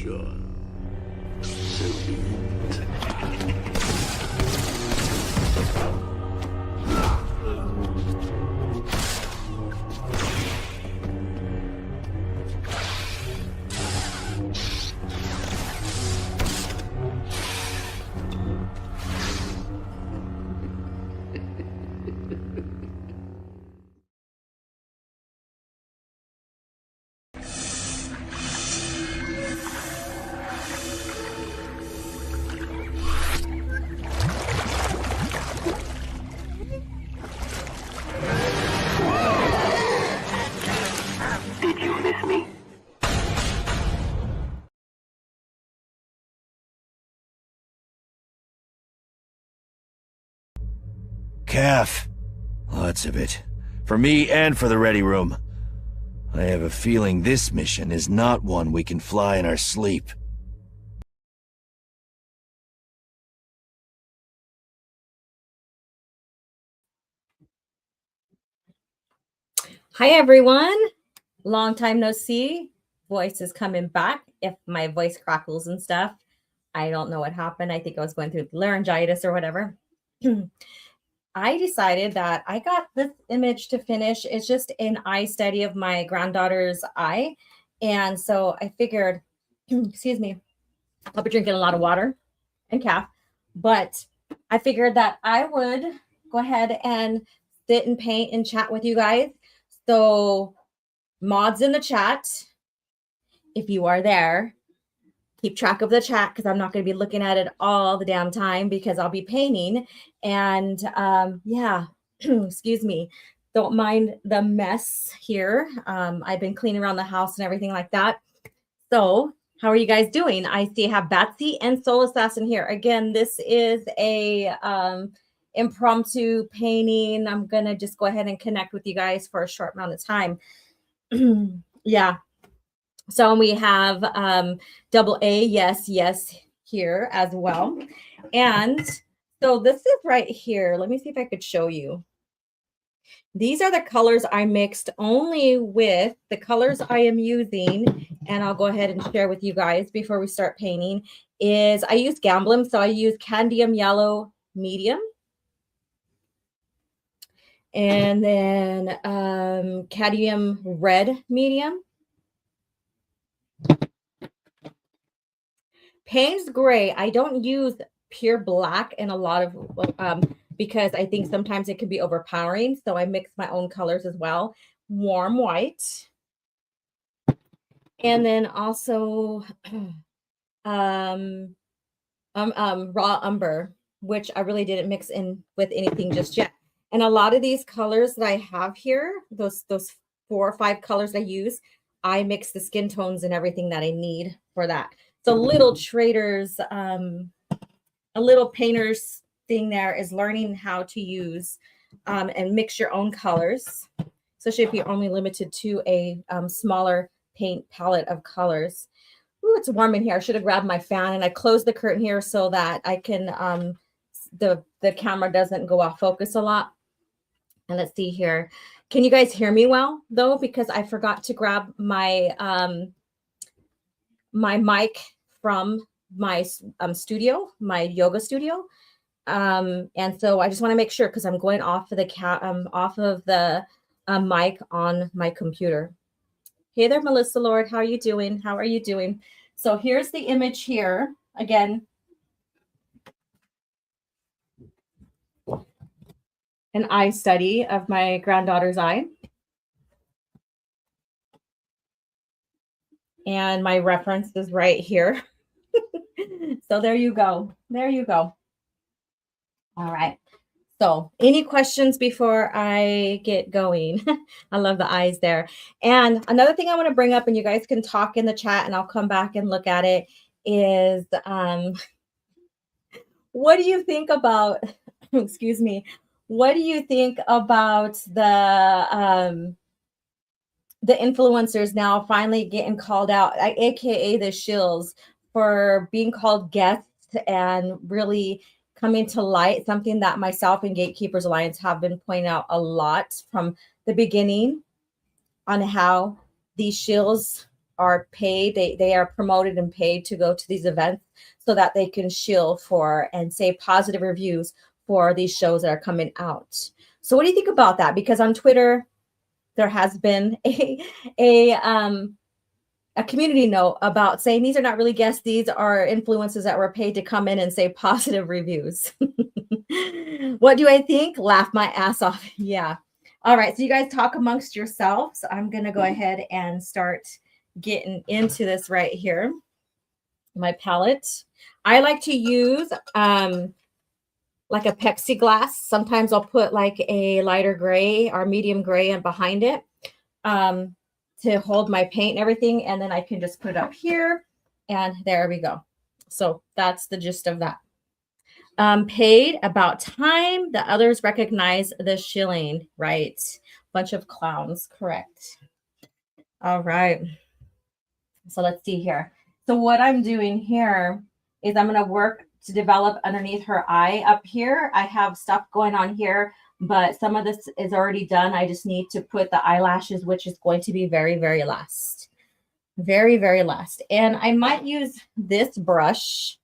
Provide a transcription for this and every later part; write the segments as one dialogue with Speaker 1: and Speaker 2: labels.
Speaker 1: mission. So be it. Did you miss me?
Speaker 2: Calf. Lots of it. For me and for the ready room. I have a feeling this mission is not one we can fly in our sleep.
Speaker 3: Hi, everyone. Long time no see. Voice is coming back. If my voice crackles and stuff, I don't know what happened. I think I was going through laryngitis or whatever. I decided that I got this image to finish. It's just an eye study of my granddaughter's eye. And so I figured, excuse me, I'll be drinking a lot of water and calf, but I figured that I would go ahead and sit and paint and chat with you guys. So mods in the chat, if you are there, keep track of the chat because I'm not going to be looking at it all the damn time because I'll be painting. And yeah, excuse me. Don't mind the mess here. I've been cleaning around the house and everything like that. So how are you guys doing? I see I have Batsy and Soul Assassin here. Again, this is a impromptu painting. I'm going to just go ahead and connect with you guys for a short amount of time. Yeah. So we have double A, yes, here as well. And so this is right here. Let me see if I could show you. These are the colors I mixed only with the colors I am using. And I'll go ahead and share with you guys before we start painting is I use Gamblem. So I use Candium Yellow Medium. And then Cadmium Red Medium. Payne's Gray, I don't use pure black in a lot of, because I think sometimes it can be overpowering. So I mix my own colors as well. Warm White. And then also Raw Umber, which I really didn't mix in with anything just yet. And a lot of these colors that I have here, those 4 or 5 colors I use, I mix the skin tones and everything that I need for that. So little traders, a little painter's thing there is learning how to use and mix your own colors, especially if you're only limited to a smaller paint palette of colors. Ooh, it's warm in here. I should have grabbed my fan and I closed the curtain here so that I can, the camera doesn't go off focus a lot. And let's see here. Can you guys hear me well though? Because I forgot to grab my, my mic from my studio, my yoga studio. And so I just want to make sure because I'm going off of the mic on my computer. Hey there, Melissa Lord. How are you doing? How are you doing? So here's the image here. Again, an eye study of my granddaughter's eye. And my reference is right here. So there you go. There you go. All right. So any questions before I get going? I love the eyes there. And another thing I want to bring up, and you guys can talk in the chat and I'll come back and look at it, is what do you think about, excuse me, what do you think about the influencers now finally getting called out, aka the shills, for being called guests and really coming to light, something that myself and Gatekeepers Alliance have been pointing out a lot from the beginning on how these shills are paid, they are promoted and paid to go to these events so that they can shill for and say positive reviews for these shows that are coming out. So what do you think about that? Because on Twitter, there has been a community note about saying these are not really guests, these are influencers that were paid to come in and say positive reviews. What do I think? Laugh my ass off. Yeah. All right. So you guys talk amongst yourselves. I'm going to go ahead and start getting into this right here. My palette. I like to use like a plexiglass. Sometimes I'll put like a lighter gray or medium gray and behind it to hold my paint and everything. And then I can just put it up here and there we go. So that's the gist of that. Paid, about time. The others recognize the shilling, right? Bunch of clowns, correct. All right. So let's see here. So what I'm doing here is I'm going to work to develop underneath her eye up here. I have stuff going on here, but some of this is already done. I just need to put the eyelashes, which is going to be very, very last. Very, very last. And I might use this brush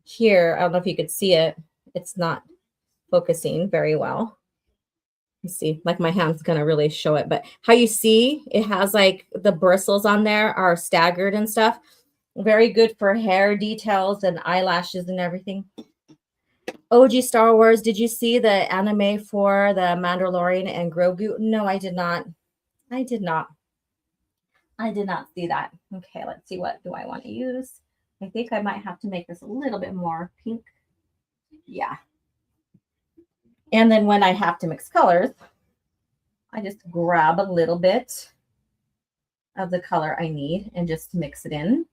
Speaker 3: here. I don't know if you could see it. It's not focusing very well. You see, like my hand's going to really show it. But how you see it has like the bristles on there are staggered and stuff. Very good for hair details and eyelashes and everything. OG Star Wars, did you see the anime for the Mandalorian and Grogu? No, I did not. I did not. I did not see that. Okay, let's see. What do I want to use? I think I might have to make this a little bit more pink. Yeah. And then when I have to mix colors, I just grab a little bit of the color I need and just mix it in.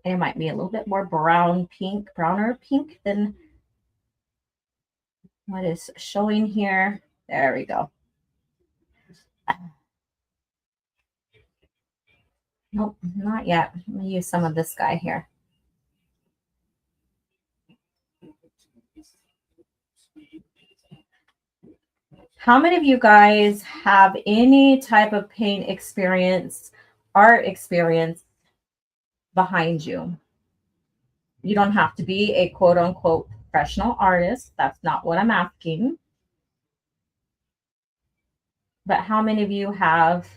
Speaker 3: And it might be a little bit more browner pink than what is showing here. There we go. Nope, not yet. I'm going to use some of this guy here. How many of you guys have any type of paint experience, art experience behind you? You don't have to be a quote unquote professional artist. That's not what I'm asking. But how many of you have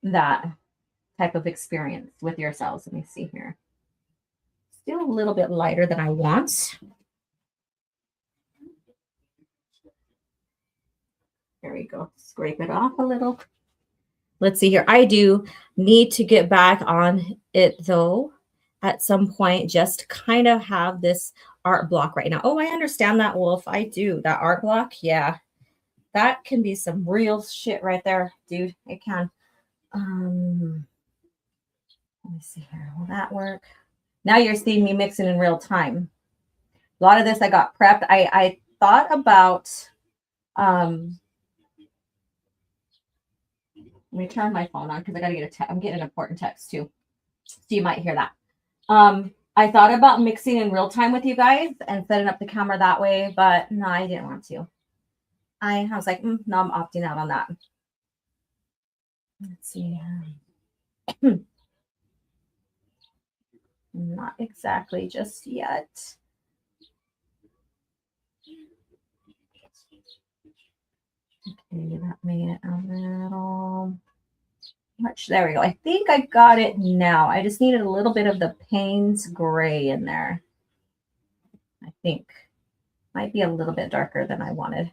Speaker 3: that type of experience with yourselves? Let me see here. Still a little bit lighter than I want. There we go. Scrape it off a little. Let's see here. I do need to get back on it though at some point, just to kind of have this art block right now. Oh, I understand that, Wolf. I do. That art block. Yeah. That can be some real shit right there, dude. It can. Let me see here. Will that work? Now you're seeing me mixing in real time. A lot of this I got prepped. I thought about let me turn my phone on because I gotta get I'm getting an important text too. So you might hear that. I thought about mixing in real time with you guys and setting up the camera that way, but no, I didn't want to. I was like, no, I'm opting out on that. Let's see. Not exactly just yet. Okay, that made it a little much. There we go. I think I got it now. I just needed a little bit of the Payne's gray in there. I think might be a little bit darker than I wanted.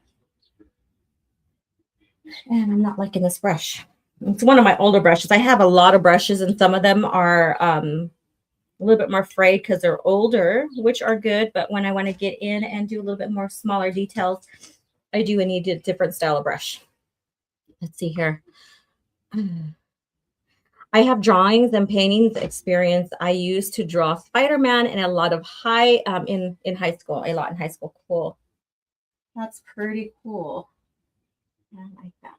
Speaker 3: And I'm not liking this brush. It's one of my older brushes. I have a lot of brushes and some of them are a little bit more frayed because they're older, which are good. But when I want to get in and do a little bit more smaller details, I do need a different style of brush. Let's see here. I have drawings and paintings experience. I used to draw Spider-Man and a lot of in high school, a lot in high school. Cool. That's pretty cool. I like that.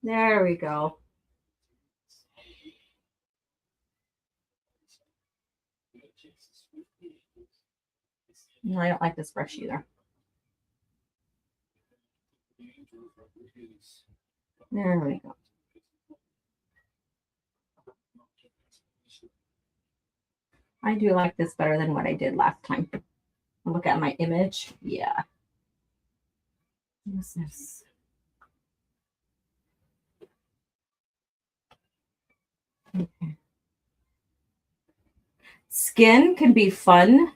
Speaker 3: There we go. No, I don't like this brush either. There we go. I do like this better than what I did last time. Look at my image. Yeah. What's this? Okay. Skin can be fun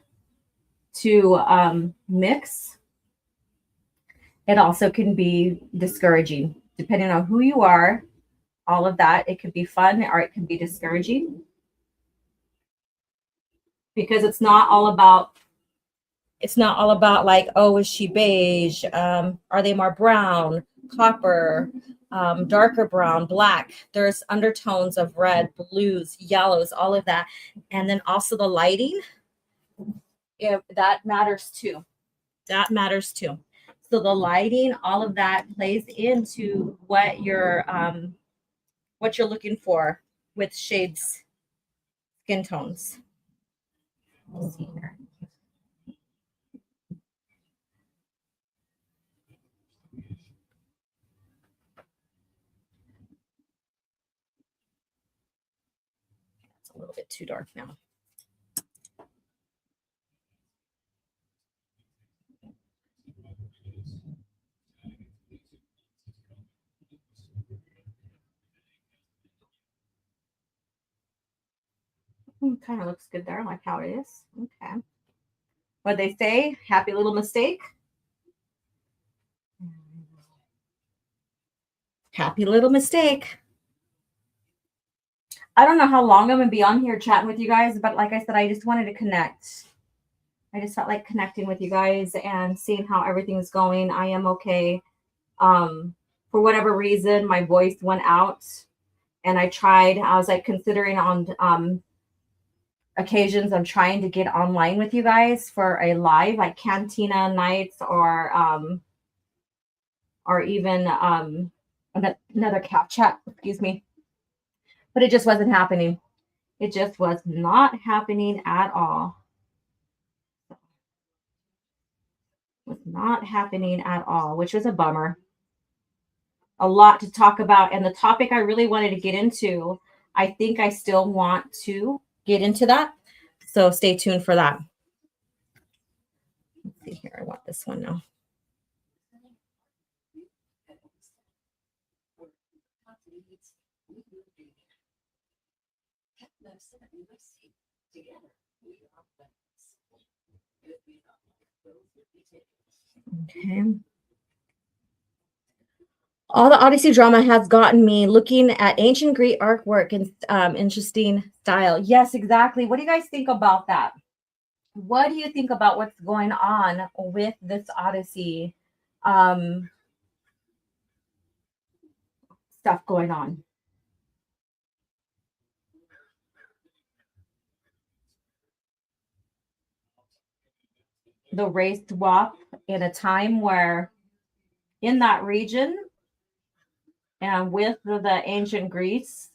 Speaker 3: to mix. It also can be discouraging, depending on who you are. All of that, it could be fun or it can be discouraging, because it's not all about like, oh, is she beige? Are they more brown, copper, darker brown, black? There's undertones of red, blues, yellows, all of that. And then also the lighting, that matters too. That matters too. So the lighting, all of that plays into what you're looking for with shades, skin tones. Let's see here. It's a little bit too dark now. Kind of looks good there. I like how it is. Okay. What they say? Happy little mistake. Happy little mistake. I don't know how long I'm going to be on here chatting with you guys, but like I said, I just wanted to connect. I just felt like connecting with you guys and seeing how everything's going. I am okay. For whatever reason, my voice went out, and I was like considering on occasions I'm trying to get online with you guys for a live, like Cantina nights, or even another cat chat, excuse me. But it just wasn't happening. It just was not happening at all. Was not happening at all, which was a bummer. A lot to talk about, and the topic I really wanted to get into, I think I still want to get into that. So stay tuned for that. Let's see here. I want this one now. Okay. All the Odyssey drama has gotten me looking at ancient Greek artwork and interesting style. Yes, exactly. What do you guys think about that? What do you think about what's going on with this Odyssey stuff going on? The race swap in a time where in that region and with the ancient Greece,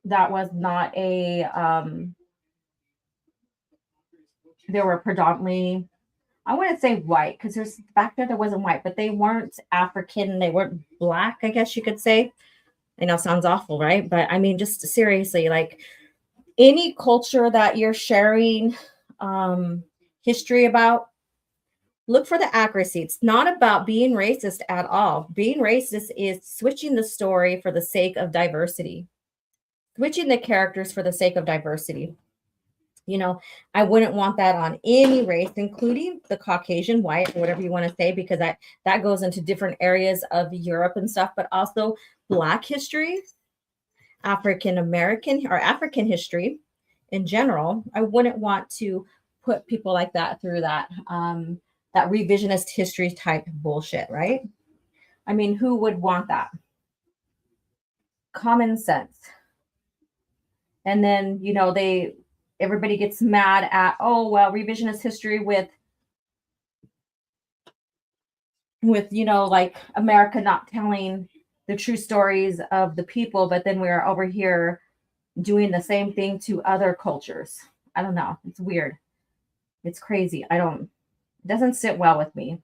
Speaker 3: that was not a there were predominantly, I wouldn't say white, because there's back there wasn't white, but they weren't African, they weren't black, I guess you could say. I know, sounds awful, right? But I mean, just seriously, like any culture that you're sharing history about, look for the accuracy. It's not about being racist at all. Being racist is switching the story for the sake of diversity, switching the characters for the sake of diversity. You know, I wouldn't want that on any race, including the Caucasian, white, or whatever you want to say, because that goes into different areas of Europe and stuff, but also Black history, African American or African history in general. I wouldn't want to put people like that through that revisionist history type bullshit, right? I mean, who would want that? Common sense. And then, you know, everybody gets mad at, oh, well, revisionist history with, you know, like America not telling the true stories of the people, but then we're over here doing the same thing to other cultures. I don't know. It's weird. It's crazy. I don't It doesn't sit well with me.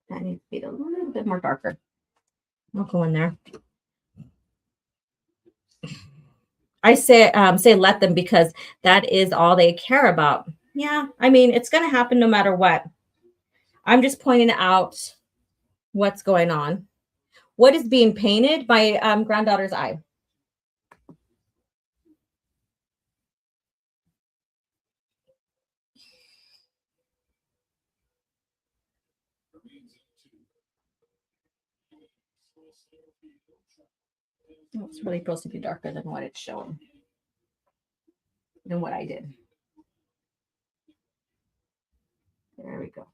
Speaker 3: That needs to be a little bit more darker. I'll go in there. I say let them because that is all they care about. Yeah, I mean, it's going to happen no matter what. I'm just pointing out what's going on. What is being painted? My granddaughter's eye. Oh, it's really supposed to be darker than what it's showing, than what I did. There we go.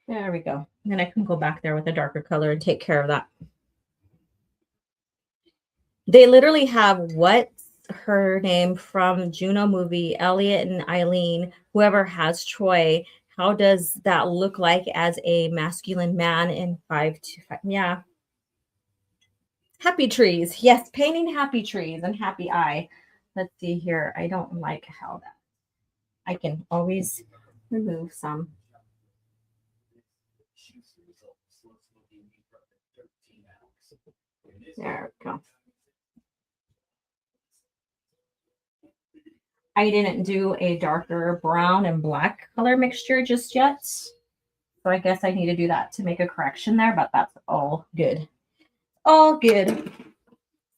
Speaker 3: There we go. And then I can go back there with a darker color and take care of that. They literally have what's her name from Juno movie, Elliot and Eileen, whoever has Troy. How does that look like as a masculine man in 525? Yeah. Happy trees. Yes, painting happy trees and happy eye. Let's see here. I don't like how that. I can always remove some. There we go. I didn't do a darker brown and black color mixture just yet. So I guess I need to do that to make a correction there, but that's all good. All good.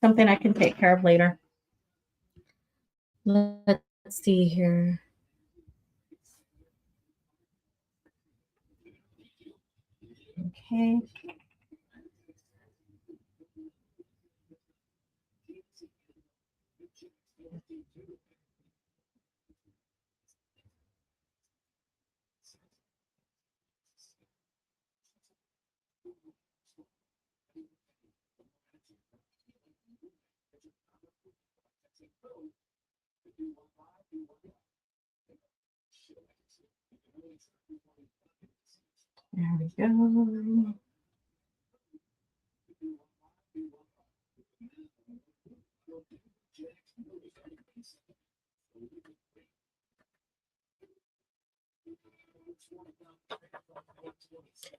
Speaker 3: Something I can take care of later. Let's see here. Okay. There we go.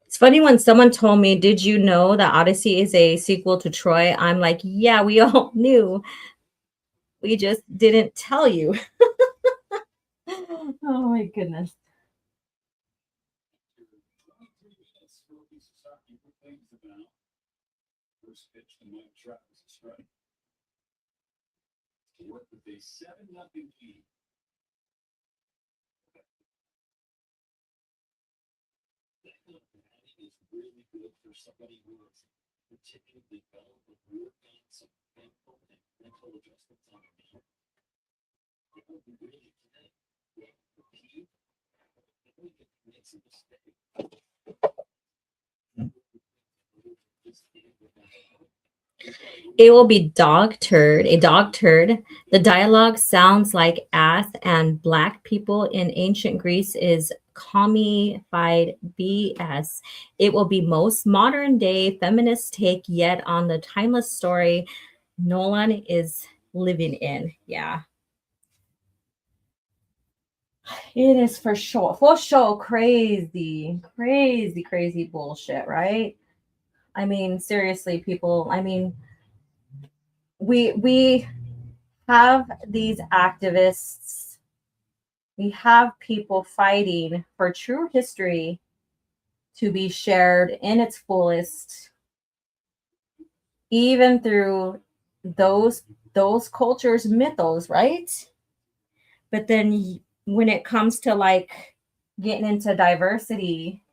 Speaker 3: It's funny when someone told me, did you know that Odyssey is a sequel to Troy? I'm like, yeah, we all knew. We just didn't tell you. Oh my goodness. It will be dog turd, a dog turd. The dialogue sounds like ass, and black people in ancient Greece is commified BS. It will be most modern day feminist take yet on the timeless story Nolan is living in. Yeah. It is for sure crazy, crazy, crazy bullshit, right? I mean, seriously, people, I mean, we have these activists, we have people fighting for true history to be shared in its fullest, even through those cultures mythos, right? But then when it comes to like getting into diversity,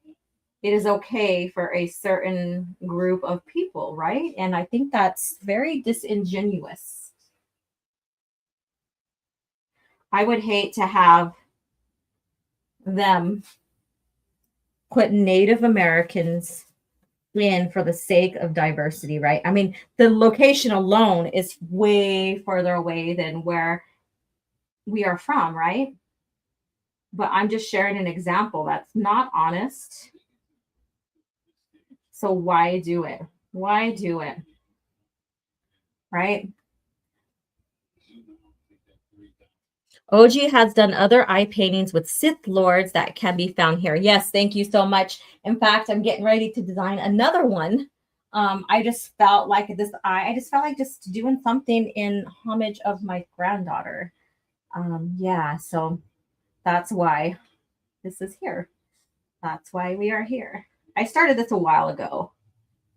Speaker 3: it is okay for a certain group of people, right? And I think that's very disingenuous. I would hate to have them put Native Americans in for the sake of diversity, right? I mean, the location alone is way further away than where we are from, right? But I'm just sharing an example that's not honest. So why do it? Why do it? Right? OG has done other eye paintings with Sith Lords that can be found here. Yes, thank you so much. In fact, I'm getting ready to design another one. I just felt like I just felt like just doing something in homage of my granddaughter. Yeah, so that's why this is here. That's why we are here. I started this a while ago.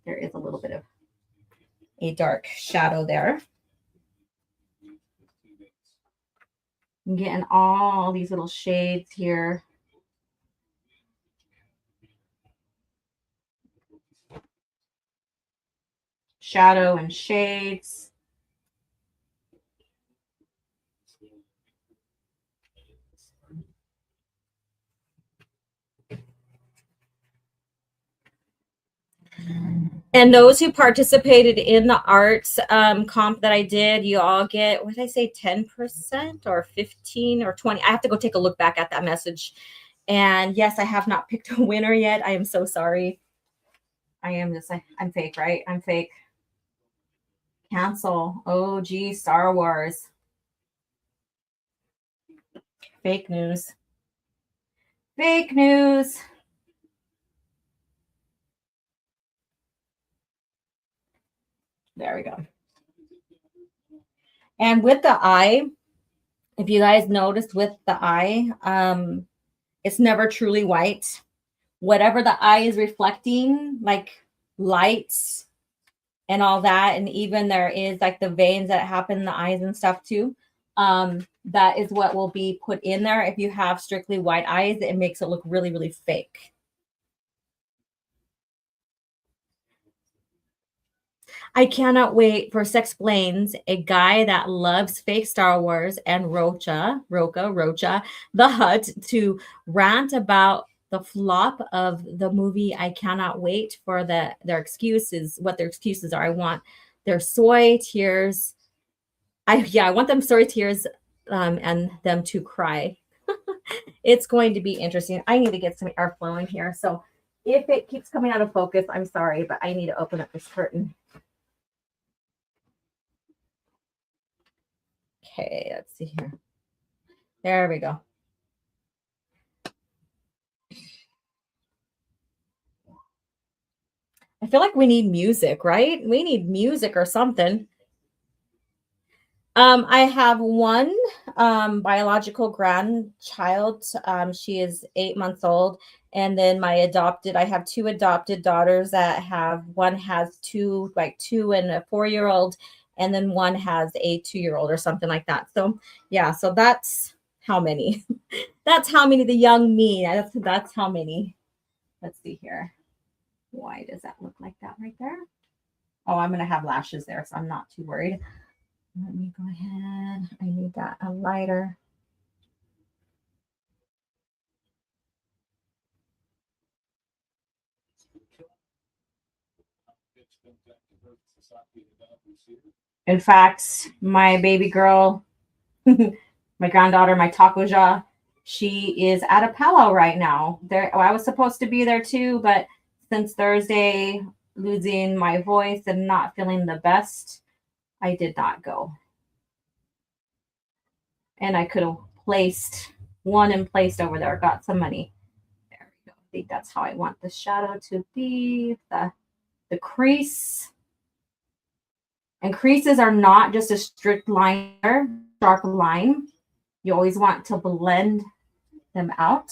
Speaker 3: There is a little bit of a dark shadow there. I'm getting all these little shades here. Shadow and shades. And those who participated in the arts comp that I did, you all get, what did I say, 10% or 15 or 20? I have to go take a look back at that message. And yes, I have not picked a winner yet. I am so sorry. I'm fake, right? I'm fake. Cancel. Oh, gee, Star Wars. Fake news. Fake news. There we go. And with the eye, if you guys noticed with the eye, it's never truly white. Whatever the eye is reflecting, like lights and all that, and even there is like the veins that happen in the eyes and stuff too. That is what will be put in there. If you have strictly white eyes, it makes it look really, really fake. I cannot wait for Sexplains, a guy that loves fake Star Wars and Rocha, the Hutt, to rant about the flop of the movie. I cannot wait for their excuses, what their excuses are. I want their soy tears. I want them soy tears and them to cry. It's going to be interesting. I need to get some airflow in here. So if it keeps coming out of focus, I'm sorry, but I need to open up this curtain. Okay, let's see here. There we go. I feel like we need music, right? We need music or something. I have one biological grandchild. She is 8 months old. And then I have two adopted daughters that one has two and a 4-year-old, and then one has a 2-year-old or something like that. So yeah, so that's how many. That's how many, the young me. That's how many. Let's see here. Why does that look like that right there? Oh, I'm going to have lashes there, so I'm not too worried. Let me go ahead. I need that a lighter. In fact, my baby girl, my granddaughter, my Takoja, she is at a powwow right now. I was supposed to be there too, but since Thursday, losing my voice and not feeling the best, I did not go. And I could have placed over there, got some money. There we go. I think that's how I want the shadow to be. The crease. And creases are not just a strict line, sharp line. You always want to blend them out.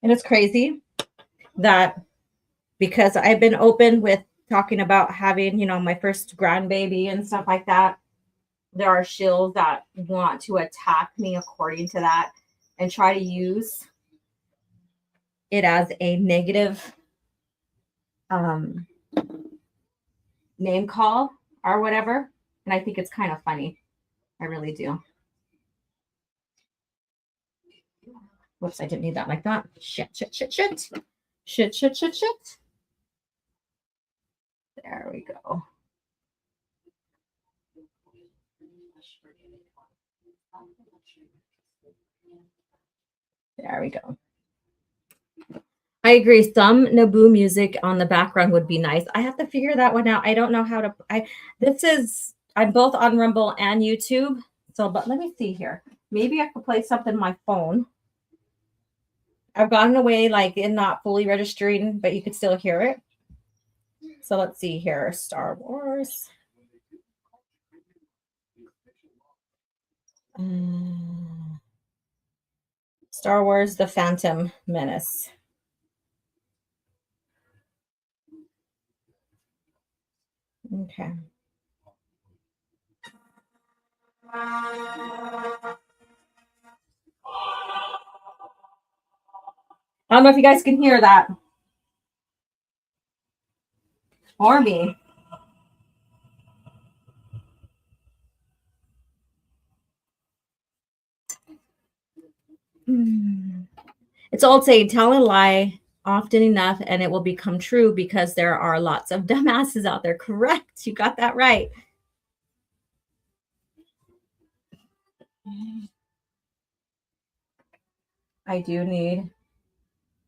Speaker 3: And it's crazy that because I've been open with talking about having, my first grandbaby and stuff like that. there are shills that want to attack me according to that and try to use it as a negative name call or whatever. And I think it's kind of funny. I really do. Whoops, I didn't need that like that. Shit. There we go. There we go. I agree. Some Naboo music on the background would be nice. I have to figure that one out. I don't know how to. I'm both on Rumble and YouTube. So, but let me see here. Maybe I could play something on my phone. I've gotten away like in not fully registering, but you could still hear it. So let's see here. Star Wars. Star Wars: The Phantom Menace. Okay. I don't know if you guys can hear that. Or me. It's old saying, tell a lie often enough and it will become true because there are lots of dumbasses out there. Correct. You got that right. I do need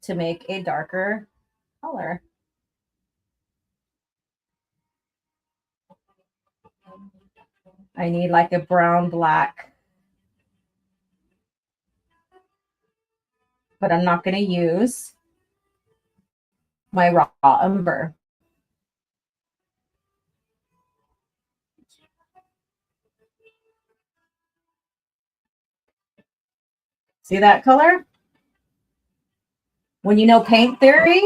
Speaker 3: to make a darker color. I need like a brown black. But I'm not going to use my raw umber. See that color? When you know paint theory,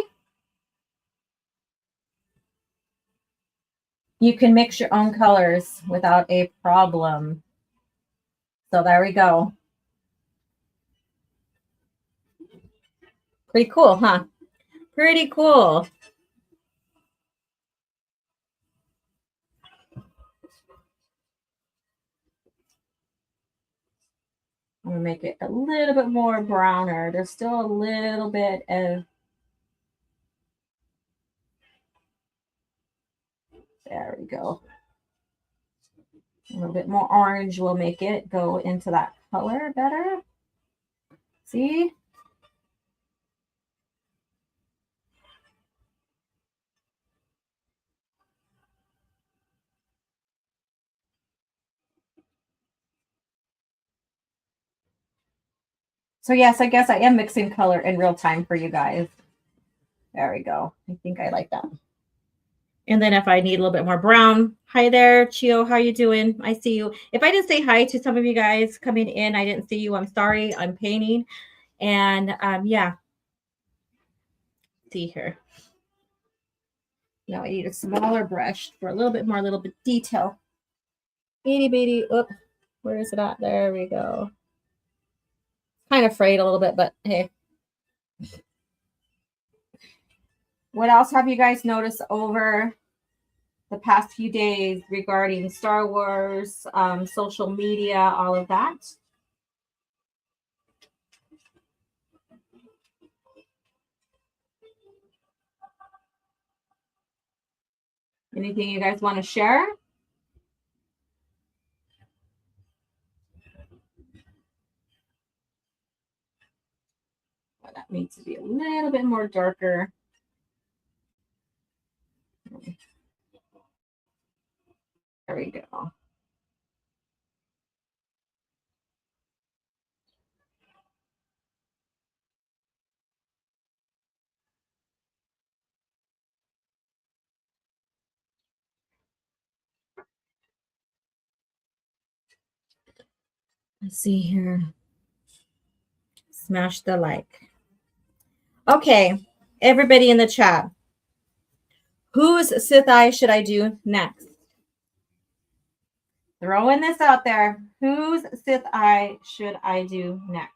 Speaker 3: you can mix your own colors without a problem. So there we go. Pretty cool, huh? Pretty cool. I'm going to make it a little bit more browner. There's still a little bit of... There we go. A little bit more orange will make it go into that color better. See? So yes, I guess I am mixing color in real time for you guys. There we go. I think I like that. And then if I need a little bit more brown, hi there, Chio, how you doing? I see you. If I didn't say hi to some of you guys coming in, I didn't see you. I'm sorry. I'm painting. And yeah. See here. Now I need a smaller brush for a little bit detail. Itty bitty. Oop. Where is it at? There we go. Kind of frayed a little bit, but hey. What else have you guys noticed over the past few days regarding Star Wars, social media, all of that? Anything you guys want to share? Well, that needs to be a little bit more darker. There we go. Let's see here. Smash the like. Okay, everybody in the chat. Whose Sith Eye should I do next? Throwing this out there. Whose Sith Eye should I do next?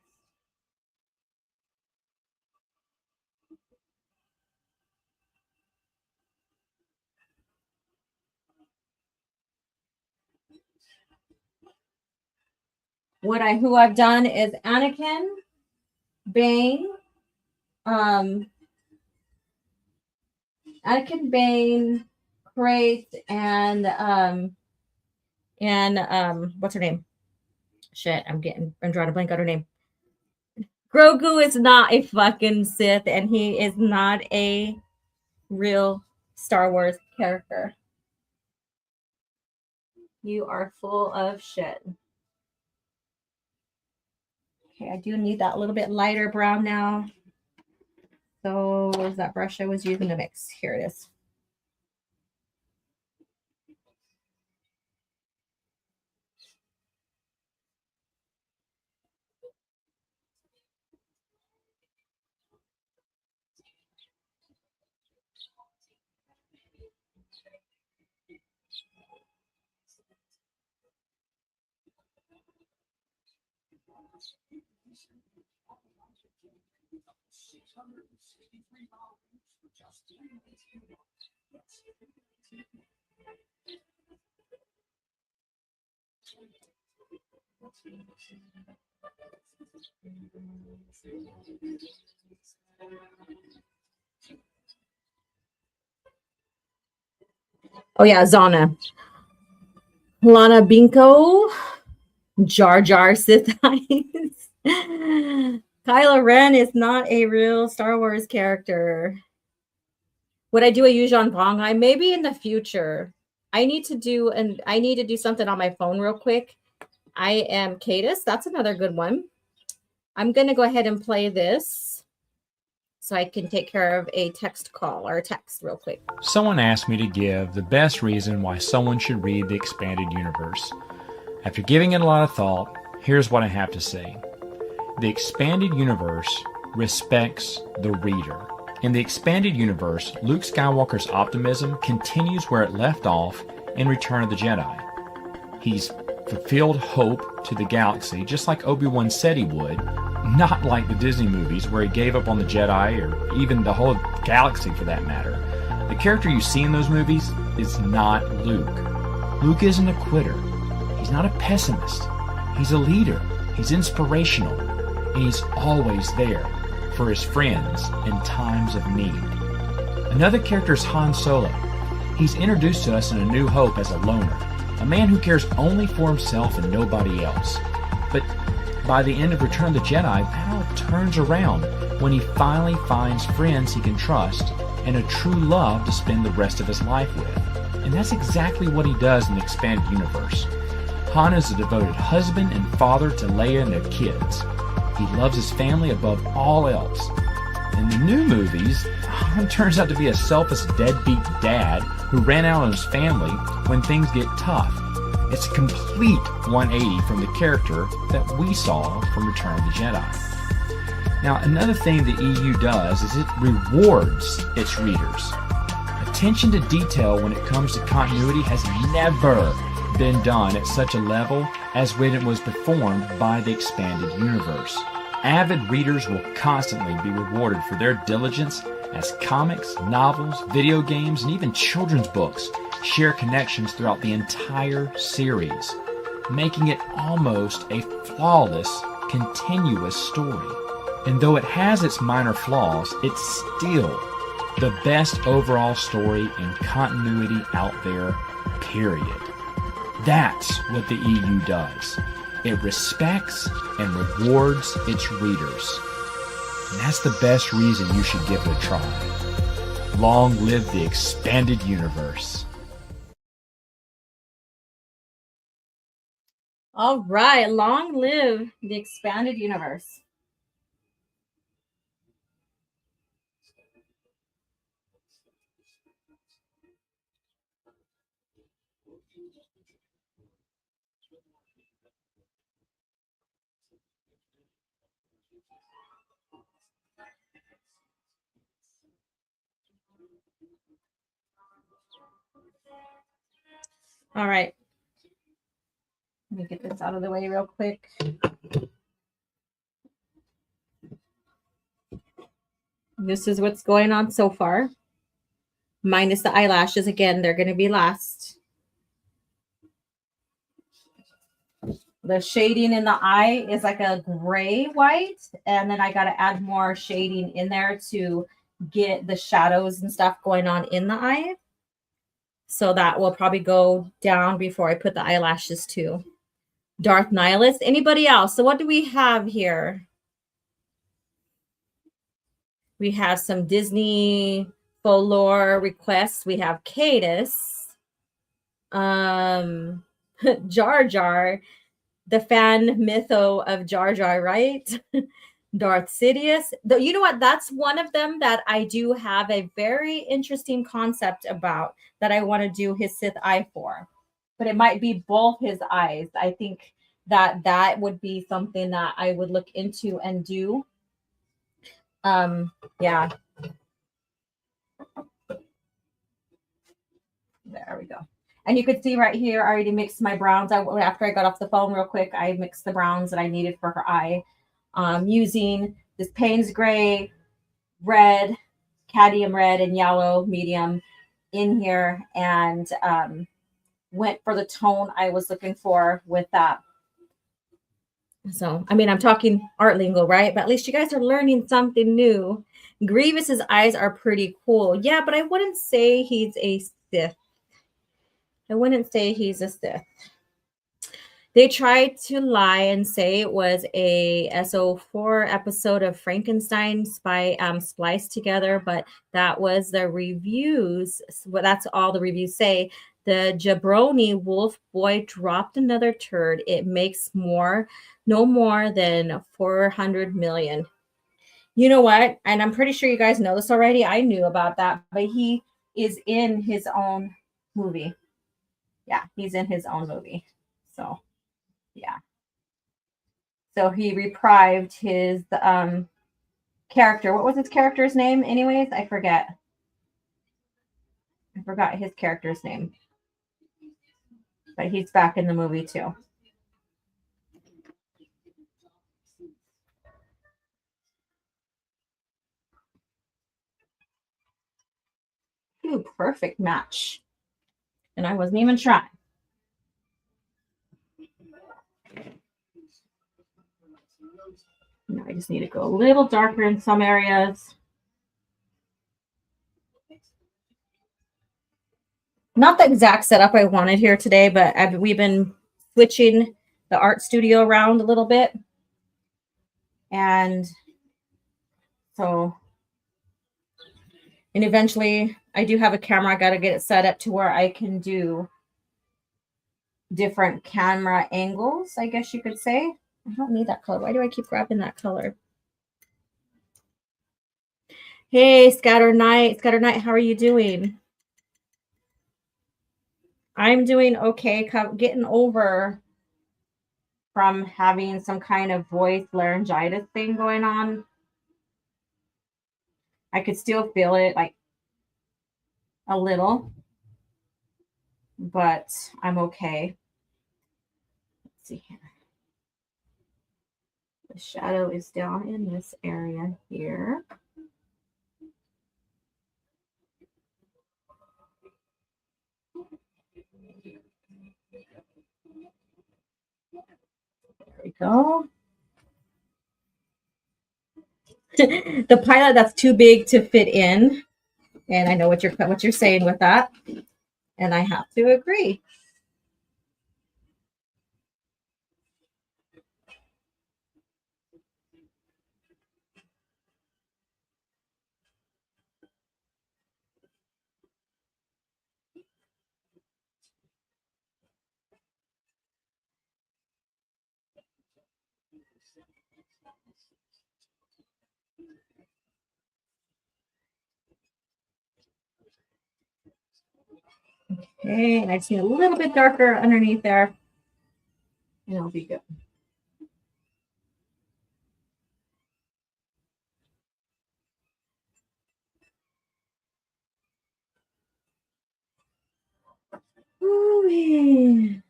Speaker 3: Who I've done is Anakin, Bane, Anakin, Bane, Crate, and what's her name? Shit, I'm drawing a blank on her name. Grogu is not a fucking Sith, and he is not a real Star Wars character. You are full of shit. Okay, I do need that a little bit lighter brown now. So where's that brush I was using to mix? Here it is. Oh yeah, Zana. Lana Binko. Jar Jar Sith Eyes. Kylo Ren is not a real Star Wars character. Would I do a Yuuzhan Vong Eye? Maybe in the future. I need to do something on my phone real quick. I am Cadis. That's another good one. I'm going to go ahead and play this so I can take care of a text call or a text real quick.
Speaker 4: Someone asked me to give the best reason why someone should read the Expanded Universe. After giving it a lot of thought, here's what I have to say. The Expanded Universe respects the reader. In the Expanded Universe, Luke Skywalker's optimism continues where it left off in Return of the Jedi. He's fulfilled hope to the galaxy, just like Obi-Wan said he would, not like the Disney movies where he gave up on the Jedi or even the whole galaxy for that matter. The character you see in those movies is not Luke. Luke isn't a quitter. He's not a pessimist. He's a leader. He's inspirational. And he's always there for his friends in times of need. Another character is Han Solo. He's introduced to us in A New Hope as a loner, a man who cares only for himself and nobody else. But by the end of Return of the Jedi, that all turns around when he finally finds friends he can trust and a true love to spend the rest of his life with. And that's exactly what he does in the Expanded Universe. Han is a devoted husband and father to Leia and their kids. He loves his family above all else. In the new movies, Han turns out to be a selfish deadbeat dad who ran out on his family when things get tough. It's a complete 180 from the character that we saw from Return of the Jedi. Now, another thing the EU does is it rewards its readers. Attention to detail when it comes to continuity has never been done at such a level as when it was performed by the Expanded Universe. Avid readers will constantly be rewarded for their diligence as comics, novels, video games, and even children's books share connections throughout the entire series, making it almost a flawless, continuous story. And though it has its minor flaws, it's still the best overall story in continuity out there, period. That's what the EU does. It respects and rewards its readers. And that's the best reason you should give it a try. Long live the Expanded Universe.
Speaker 3: All right, long live the Expanded Universe. All right. Let me get this out of the way real quick. This is what's going on so far. Minus the eyelashes. Again, they're going to be last. The shading in the eye is like a gray white. And then I got to add more shading in there to get the shadows and stuff going on in the eye. So that will probably go down before I put the eyelashes too. Darth Nihilist. Anybody else? So what do we have here? We have some Disney folklore requests. We have Cadus. Jar Jar. The fan mytho of Jar Jar, right? Darth Sidious. You know what? That's one of them that I do have a very interesting concept about that I want to do his Sith eye for. But it might be both his eyes. I think that would be something that I would look into and do. Yeah. There we go. And you could see right here, I already mixed my browns. After I got off the phone real quick, I mixed the browns that I needed for her eye. Using this Payne's Gray, red, cadmium red, and yellow medium in here, and went for the tone I was looking for with that. So, I mean, I'm talking art lingo, right? But at least you guys are learning something new. Grievous's eyes are pretty cool. Yeah, but I wouldn't say he's a Sith. I wouldn't say he's a Sith. They tried to lie and say it was a SO4 episode of Frankenstein spliced together, but that was the reviews. Well, that's all the reviews say. The jabroni wolf boy dropped another turd. It makes no more than 400 million. You know what? And I'm pretty sure you guys know this already. I knew about that, but he is in his own movie. Yeah, he's in his own movie. So, yeah. So he reprised his character. What was his character's name anyways? I forgot his character's name. But he's back in the movie too. Ooh, perfect match. And I wasn't even trying. Now I just need to go a little darker in some areas. Not the exact setup I wanted here today, but we've been switching the art studio around a little bit. And eventually I do have a camera. I got to get it set up to where I can do different camera angles, I guess you could say. I don't need that color. Why do I keep grabbing that color? Hey, Scatter Knight. Scatter Knight, how are you doing? I'm doing okay. Getting over from having some kind of voice laryngitis thing going on. I could still feel it like a little, but I'm okay. Let's see here. The shadow is down in this area here. There we go. The pilot that's too big to fit in. And I know what you're saying with that. And I have to agree. Okay, and I just need a little bit darker underneath there, and it'll be good. Ooh.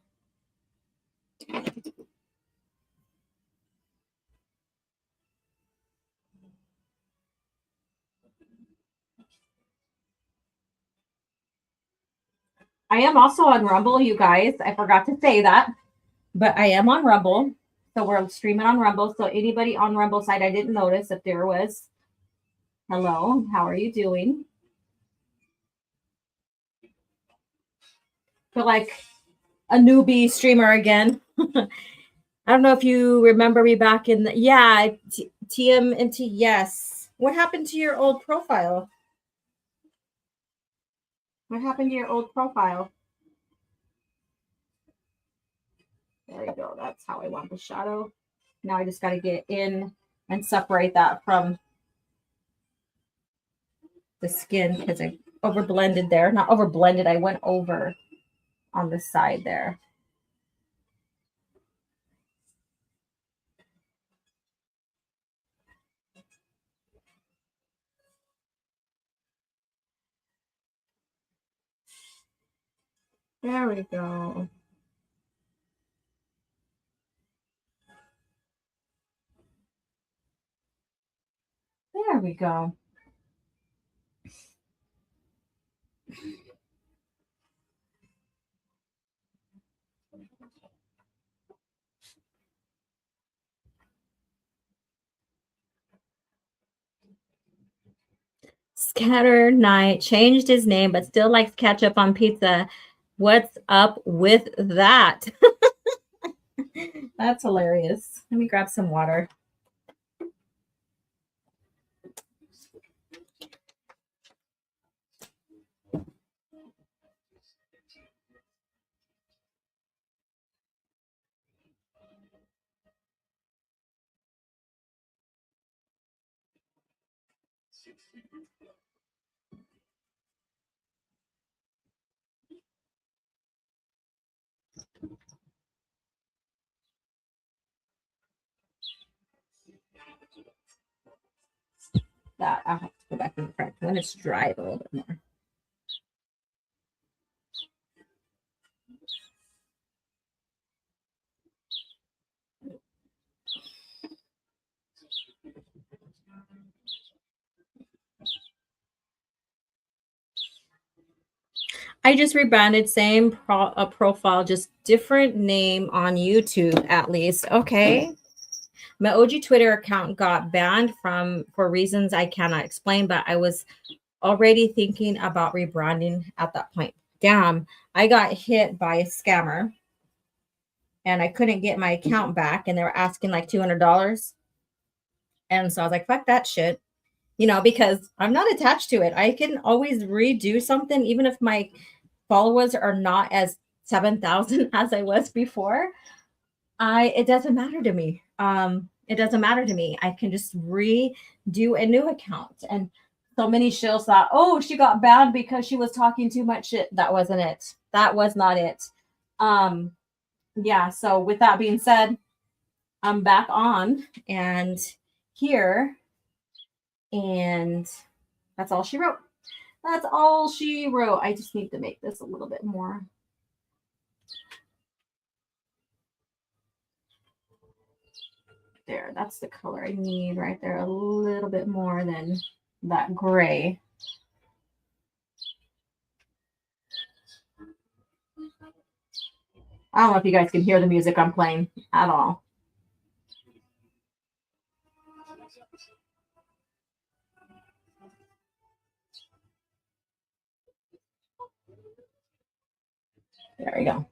Speaker 3: I am also on Rumble, you guys. I forgot to say that, but I am on Rumble. So we're streaming on Rumble. So anybody on Rumble side, I didn't notice if there was. Hello, how are you doing? Feel like a newbie streamer again. I don't know if you remember me back in the, yeah, TMNT, yes. What happened to your old profile? What happened to your old profile? There you go. That's how I want the shadow. Now I just got to get in and separate that from the skin because I over blended there. Not over blended. I went over on the side there. There we go. There we go. Scatter Knight changed his name, but still likes ketchup on pizza. What's up with that? That's hilarious. Let me grab some water. That I'll have to go back in the front when it's dried a little bit more. I just rebranded, same profile, just different name on YouTube at least. Okay. My OG Twitter account got banned for reasons I cannot explain, but I was already thinking about rebranding at that point. Damn, I got hit by a scammer and I couldn't get my account back and they were asking like $200. And so I was like, fuck that shit. You know, because I'm not attached to it. I can always redo something, even if my followers are not as 7,000 as I was before. It doesn't matter to me. It doesn't matter to me. I can just redo a new account. And so many shills thought, oh, she got banned because she was talking too much shit. That wasn't it. That was not it. Yeah. So with that being said, I'm back on and here. And that's all she wrote. That's all she wrote. I just need to make this a little bit more. There, that's the color I need right there. A little bit more than that gray. I don't know if you guys can hear the music I'm playing at all. There we go.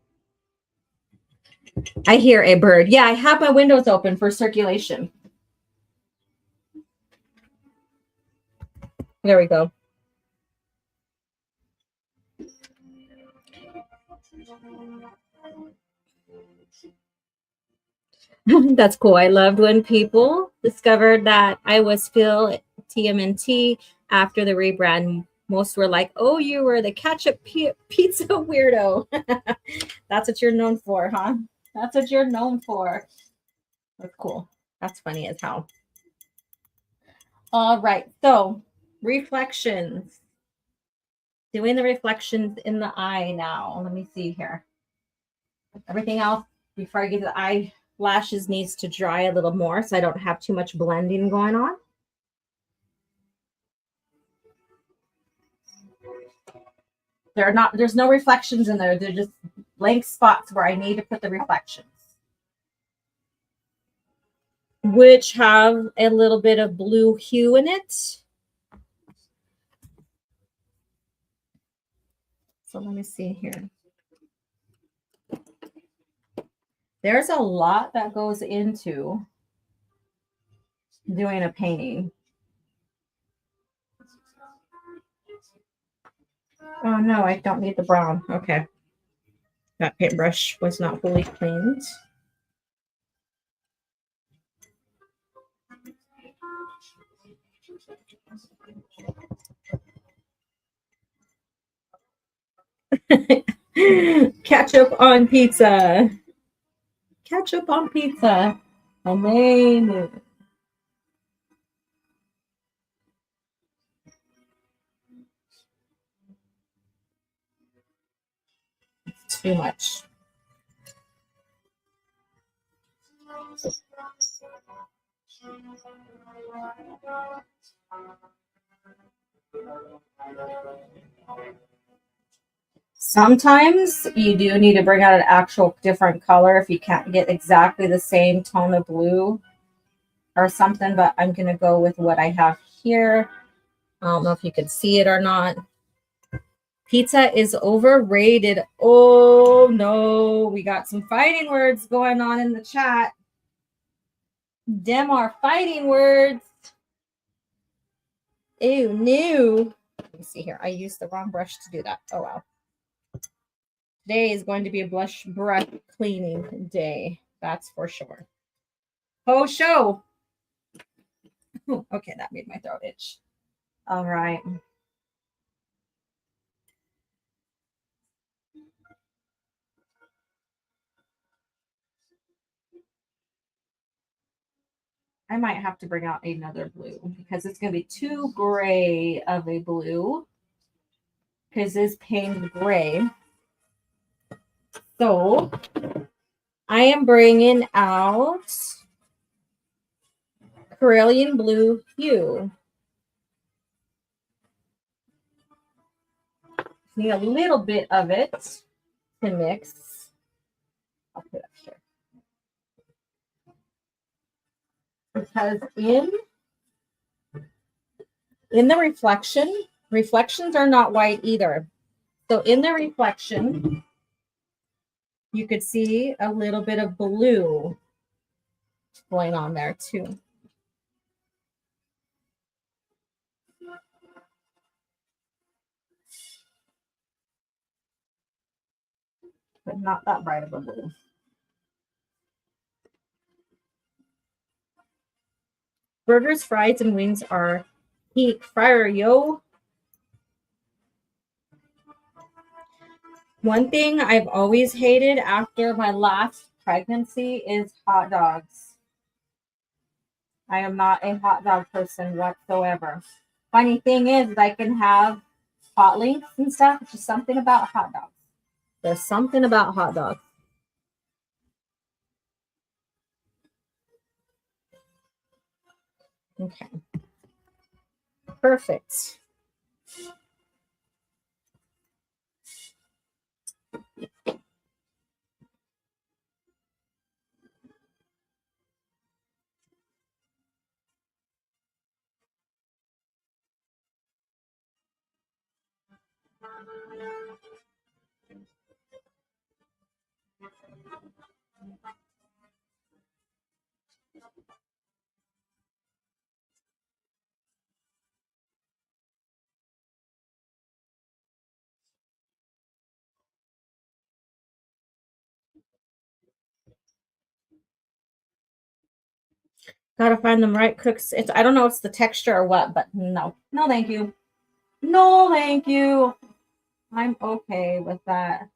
Speaker 3: I hear a bird. Yeah, I have my windows open for circulation. There we go. That's cool. I loved when people discovered that I was Phil TMNT after the rebrand. Most were like, oh, you were the ketchup pizza weirdo. That's what you're known for, huh? That's what you're known for. That's cool. That's funny as hell. All right. So reflections. Doing the reflections in the eye now. Let me see here. Everything else before I get to the eyelashes needs to dry a little more so I don't have too much blending going on. there's no reflections in there. They're just blank spots where I need to put the reflections, which have a little bit of blue hue in it. So let me see here. There's a lot that goes into doing a painting. Oh no, I don't need the brown. Okay. That paintbrush was not fully cleaned. Ketchup on pizza. Ketchup on pizza. Amazing. It's too much. Sometimes you do need to bring out an actual different color if you can't get exactly the same tone of blue or something, but I'm going to go with what I have here. I don't know if you can see it or not. Pizza is overrated. Oh no, we got some fighting words going on in the chat. Them are fighting words. Ew, no. Let me see here. I used the wrong brush to do that. Oh well. Today is going to be a brush cleaning day. That's for sure. Oh, show. Okay, that made my throat itch. All right. I might have to bring out another blue because it's going to be too gray of a blue because it's painted gray. So I am bringing out Corellian blue hue. Need a little bit of it to mix. I'll put it up here. Because in the reflections are not white either. So in the reflection, you could see a little bit of blue going on there too. But not that bright of a blue. Burgers, fries, and wings are peak fryer, yo. One thing I've always hated after my last pregnancy is hot dogs. I am not a hot dog person whatsoever. Funny thing is, I can have hot links and stuff. It's just something about hot dogs. There's something about hot dogs. Okay. Perfect. Gotta find them right cooks. I don't know if it's the texture or what, but no. No, thank you. No, thank you. I'm okay with that.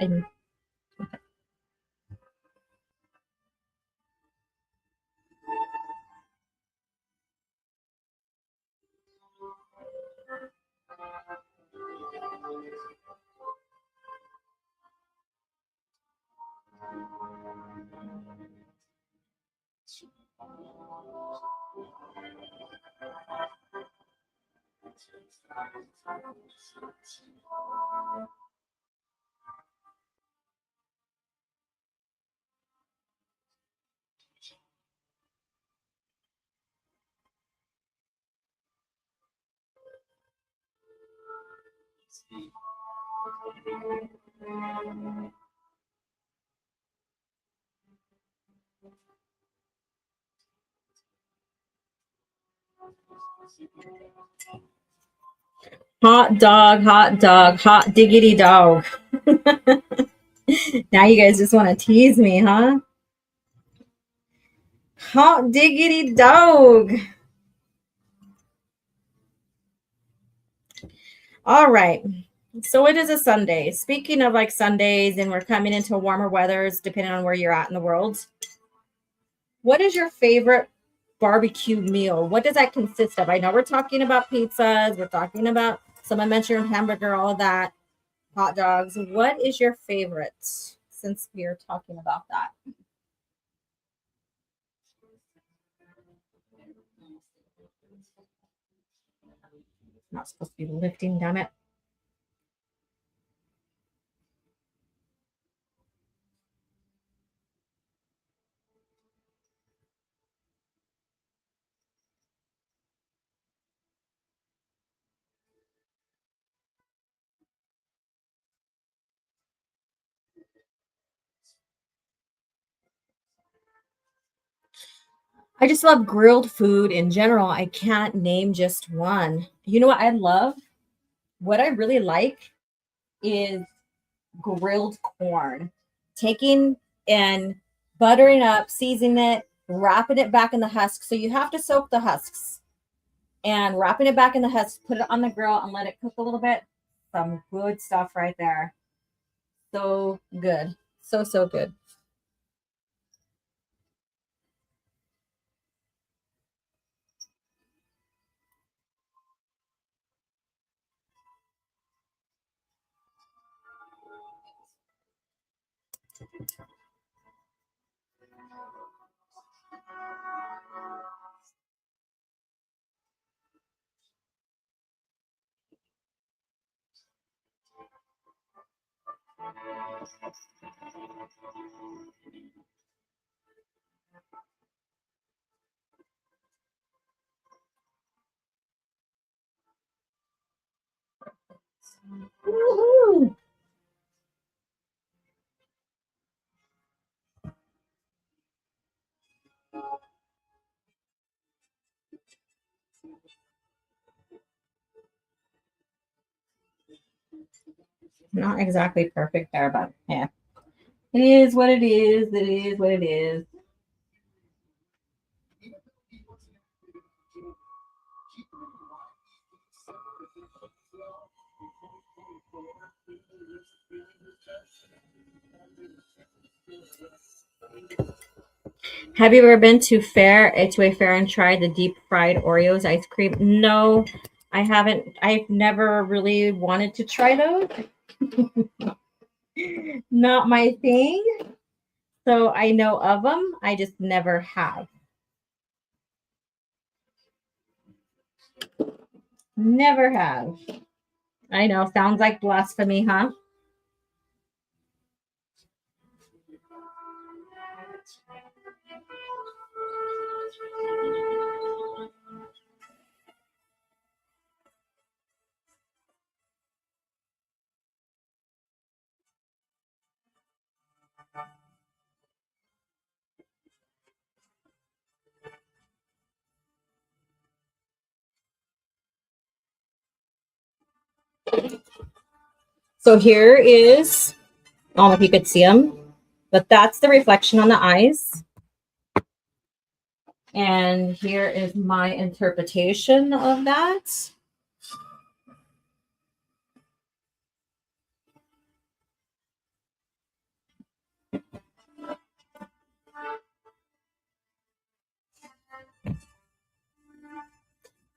Speaker 3: And hot diggity dog. Now you guys just want to tease me, huh? Hot diggity dog. All right. So it is a Sunday. Speaking of like Sundays, and we're coming into warmer weathers, depending on where you're at in the world. What is your favorite barbecue meal? What does that consist of? I know we're talking about pizzas. We're talking about, someone mentioned hamburger, all that, hot dogs. What is your favorite, since we are talking about that? Not supposed to be lifting, damn it. I just love grilled food in general. I can't name just one. You know what I love? What I really like is grilled corn. Taking and buttering up, seasoning it, wrapping it back in the husk. So you have to soak the husks and wrapping it back in the husk, put it on the grill and let it cook a little bit. Some good stuff right there. So good. So, so good. Woo-hoo. Not exactly perfect there, but yeah. It is what it is. It is what it is. Have you ever been to a fair and tried the deep fried Oreos ice cream? No, I haven't. I've never really wanted to try those. Not my thing. So I know of them. I just never have. Never have. I know. Sounds like blasphemy, huh? So here is, I don't know if you could see them, but that's the reflection on the eyes. And here is my interpretation of that.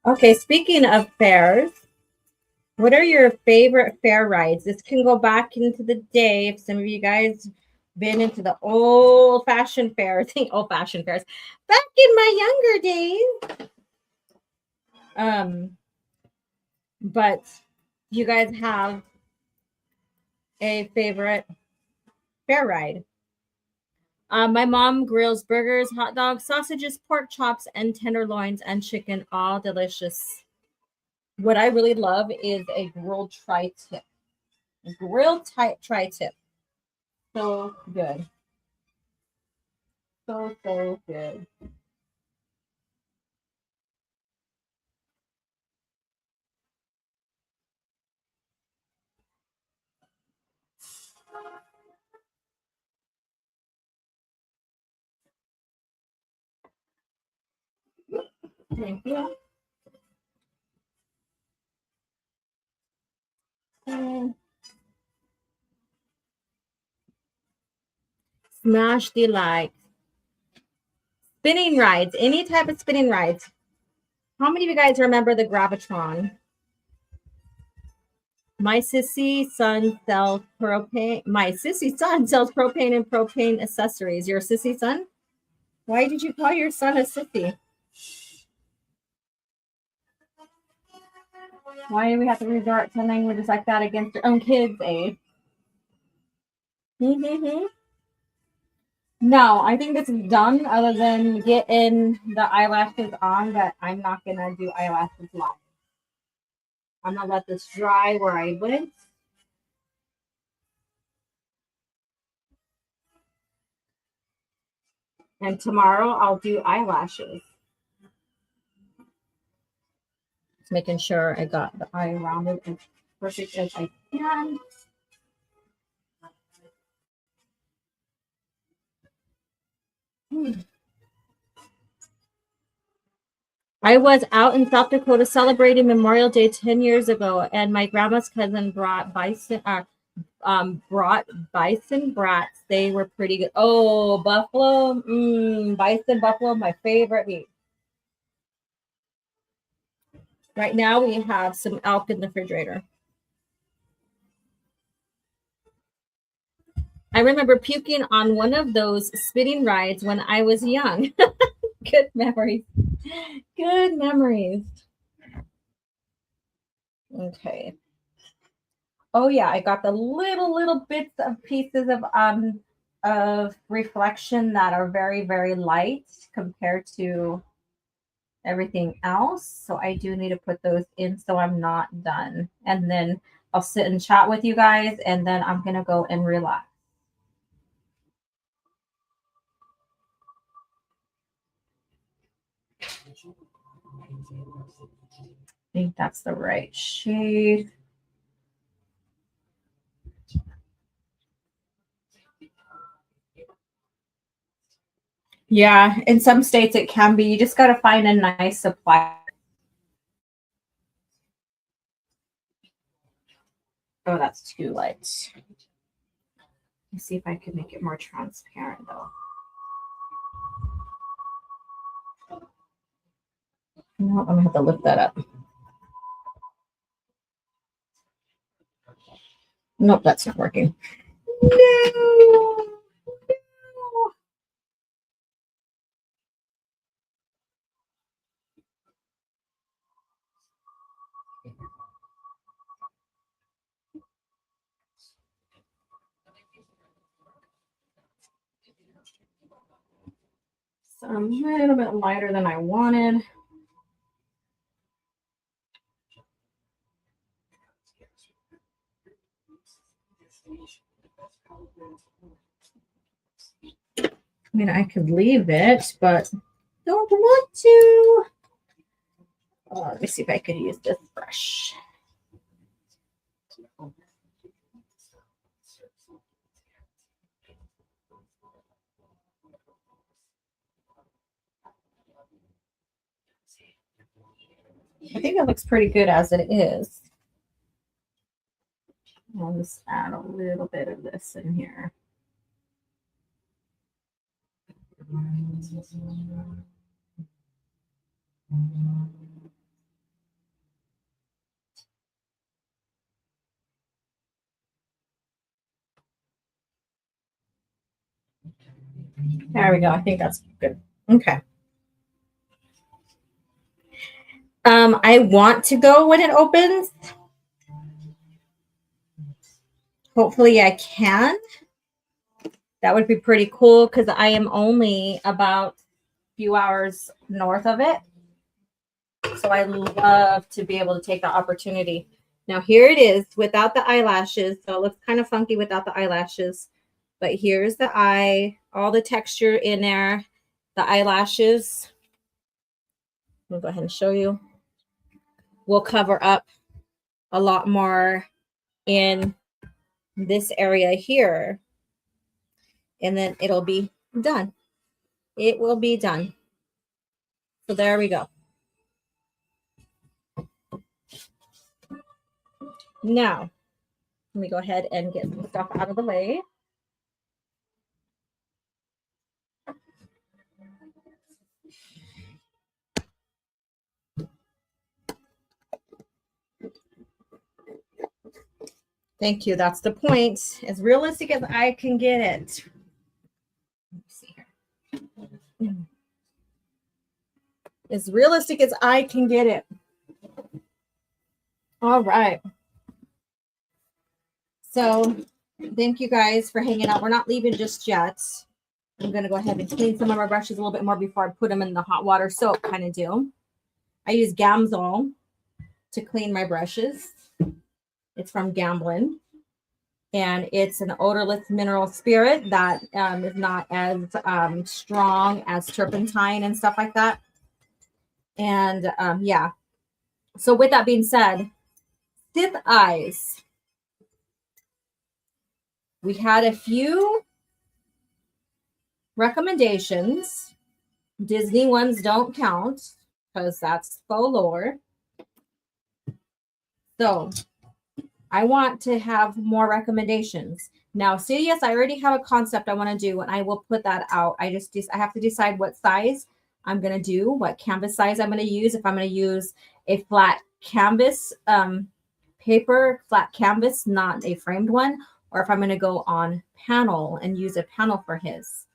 Speaker 3: Okay, speaking of fairs, what are your favorite fair rides? This can go back into the day if some of you guys been into the old-fashioned fairs. Old-fashioned fairs. Back in my younger days. But you guys have a favorite fair ride? My mom grills burgers, hot dogs, sausages, pork chops, and tenderloins and chicken, all delicious. What I really love is a grilled tri-tip. Grilled tri-tip. So good. So good. Thank you. Smash the like. Spinning rides, any type of spinning rides. How many of you guys remember the Gravitron? My sissy son sells propane. My sissy son sells propane and propane accessories. Your sissy son? Why did you call your son a sissy? Why do we have to resort to languages like that against your own kids, eh? Mm-hmm. No, I think this is done other than getting the eyelashes on, but I'm not going to do eyelashes live. I'm going to let this dry where I went. And tomorrow I'll do eyelashes. Just making sure I got the eye rounded as perfect as I can. I was out in South Dakota celebrating Memorial Day 10 years ago, and my grandma's cousin brought bison brats. They were pretty good. Oh, buffalo. Bison buffalo, my favorite meat. Right now we have some elk in the refrigerator. I remember puking on one of those spinning rides when I was young. Good memories. Good memories. Okay. Oh yeah, I got the little bits of pieces of reflection that are very light compared to everything else. So I do need to put those in so I'm not done. And then I'll sit and chat with you guys and then I'm gonna go and relax. I think that's the right shade. Yeah, in some states it can be. You just got to find a nice supply. Oh, that's too light. Let's see if I can make it more transparent though. No, I'm gonna have to lift that up. Nope, that's not working. No. So I'm a little bit lighter than I wanted. I mean, I could leave it, but don't want to. Let me see if I could use this brush. I think it looks pretty good as it is. I'll just add a little bit of this in here. There we go. I think that's good. Okay. I want to go when it opens. Hopefully I can. That would be pretty cool because I am only about a few hours north of it. So I love to be able to take the opportunity. Now here it is without the eyelashes. So it looks kind of funky without the eyelashes. But here's the eye, all the texture in there, the eyelashes. I'll go ahead and show you. We'll cover up a lot more in this area here. And then it'll be done. It will be done. So there we go. Now, let me go ahead and get some stuff out of the way. Thank you. That's the point. As realistic as I can get it. Let me see here. As realistic as I can get it. All right. So thank you guys for hanging out. We're not leaving just yet. I'm going to go ahead and clean some of my brushes a little bit more before I put them in the hot water soap kind of deal. I use Gamsol to clean my brushes. It's from Gamblin. And it's an odorless mineral spirit that is not as strong as turpentine and stuff like that. And yeah. So with that being said, Sith Eyes. We had a few recommendations. Disney ones don't count because that's faux lore. So I want to have more recommendations. Now, Sidious, I already have a concept I want to do, and I will put that out. I have to decide what size I'm going to do, what canvas size I'm going to use. If I'm going to use a flat canvas paper, flat canvas, not a framed one, or if I'm going to go on panel and use a panel for his.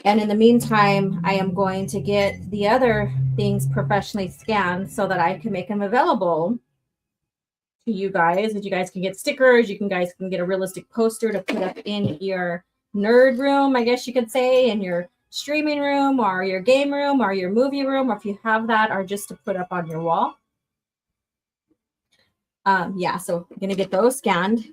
Speaker 3: And in the meantime, I am going to get the other things professionally scanned so that I can make them available to you guys. That you guys can get stickers. You guys can get a realistic poster to put up in your nerd room, I guess you could say, in your streaming room or your game room or your movie room, or if you have that, or just to put up on your wall. Yeah, so I'm going to get those scanned.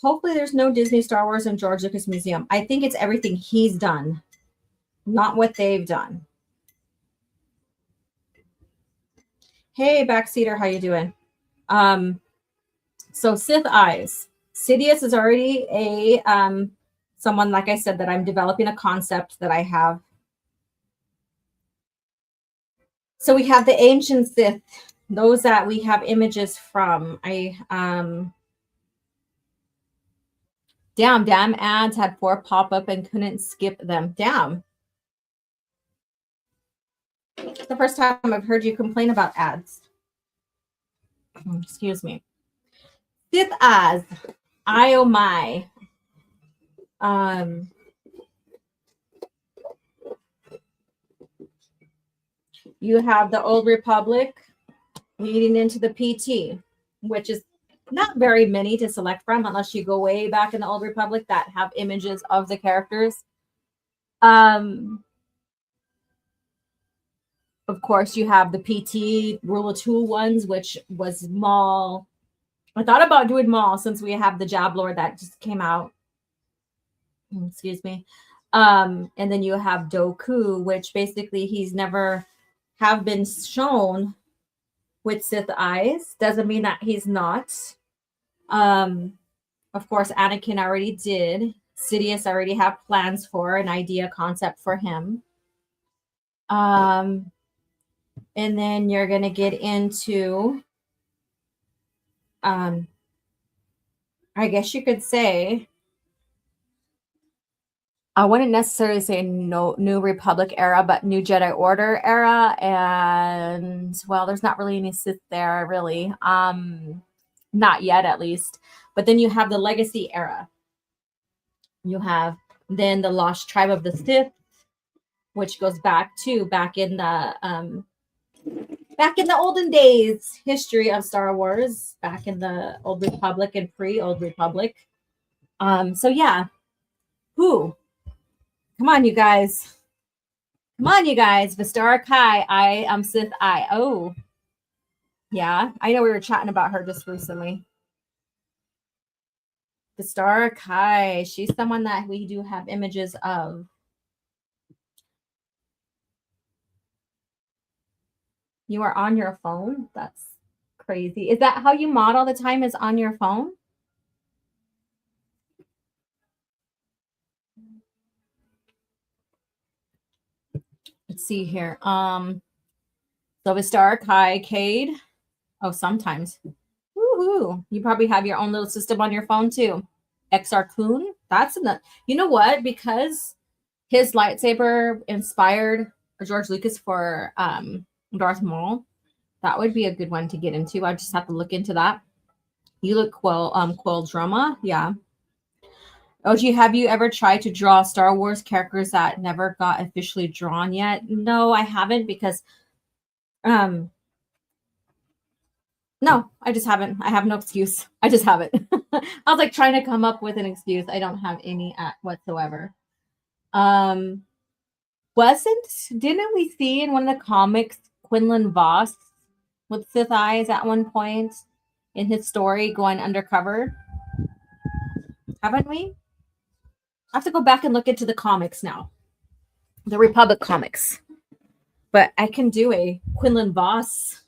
Speaker 3: Hopefully there's no Disney, Star Wars, and George Lucas Museum. I think it's everything he's done, not what they've done. Hey, Backseater, how you doing? So Sith Eyes. Sidious is already a someone, like I said, that I'm developing a concept that I have. So we have the ancient Sith, those that we have images from. Damn ads had 4 pop up and couldn't skip them. Damn. It's the first time I've heard you complain about ads. Excuse me. Sith Eyes. I oh my. You have the Old Republic leading into the PT, which is not very many to select from unless you go way back in the Old Republic that have images of the characters. Of course, you have the PT Rule of Two ones, which was Maul. I thought about doing Maul since we have the Jab Lord that just came out. Excuse me. And then you have Dooku, which basically he's never have been shown with Sith Eyes. Doesn't mean that he's not. Of course, Anakin already did. Sidious already have plans for an idea concept for him. And then you're going to get into, I guess you could say, I wouldn't necessarily say no New Republic era, but New Jedi Order era. And well, there's not really any Sith there, really. Not yet, at least. But then you have the Legacy era. You have then the Lost Tribe of the Sith, which goes back in the olden days history of Star Wars, back in the Old Republic and pre-Old Republic. So yeah. Who? Come on, you guys. Come on, you guys. Vistara Kai, I am Sith I. Oh. Yeah, I know we were chatting about her just recently. Vistara Kai, she's someone that we do have images of. You are on your phone? That's crazy. Is that how you mod all the time, is on your phone? Let's see here. So Vistara Kai, Cade. Oh, sometimes. Woohoo. You probably have your own little system on your phone too. XR Kun. That's enough. You know what? Because his lightsaber inspired George Lucas for Darth Maul. That would be a good one to get into. I just have to look into that. You look Quill Drama. Yeah. OG, have you ever tried to draw Star Wars characters that never got officially drawn yet? No, I haven't, because no, I just haven't. I have no excuse. I just haven't. I was like trying to come up with an excuse. I don't have any whatsoever. Didn't we see in one of the comics Quinlan Voss with Sith eyes at one point in his story going undercover? Haven't we? I have to go back and look into the comics now. The Republic comics. But I can do a Quinlan Voss